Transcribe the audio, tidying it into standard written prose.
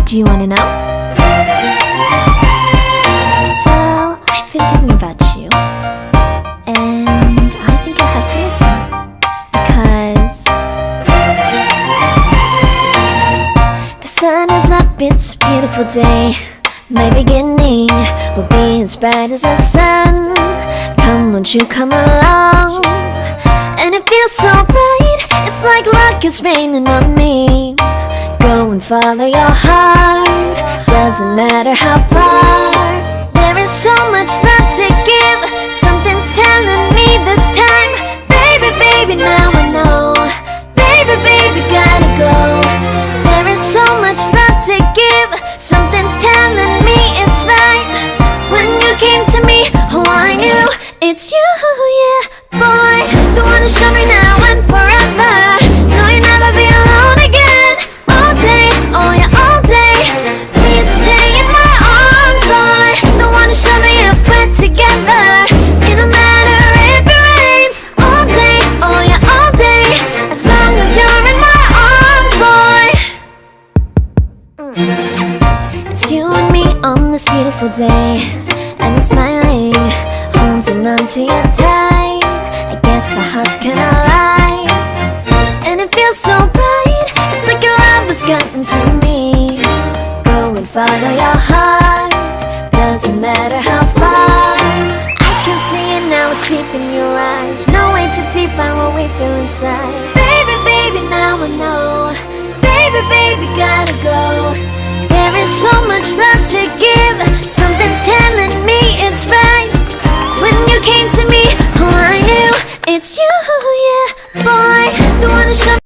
Do you want to know? Well, I've been thinking about you, and I think I have to listen, because the sun is up, it's a beautiful day. My beginning will be as bright as the sun. Come, won't you come along? And it feels so bright, it's like luck is raining on me. Go and follow your heart, doesn't matter how far. There is so much love to give, something's telling me this time. Baby, baby, now I know. Baby, baby, gotta go. There is so much love to give, something's telling me it's right. When you came to me, oh I knew it's you, yeah, boy. The one who showed me now and forever. No, you'll never be alone again. All day, oh yeah, all day. Please stay in my arms, boy. The one who showed me if we're together. It don't matter if it rains. All day, oh yeah, all day. As long as you're in my arms, boy. It's you and me on this beautiful day, and you're smiling, holding on to you tight. I guess our hearts cannot lie, and it feels so bright. It's like your love has gotten to me. Go and follow your heart, doesn't matter how far. I can see it now, it's deep in your eyes. No way to define what we feel inside. Baby, baby, now I know. Baby, baby, gotta go. There is so much love to give, something's telling me it's right. When you came to me, oh I knew it's you, yeah, boy. The one who showed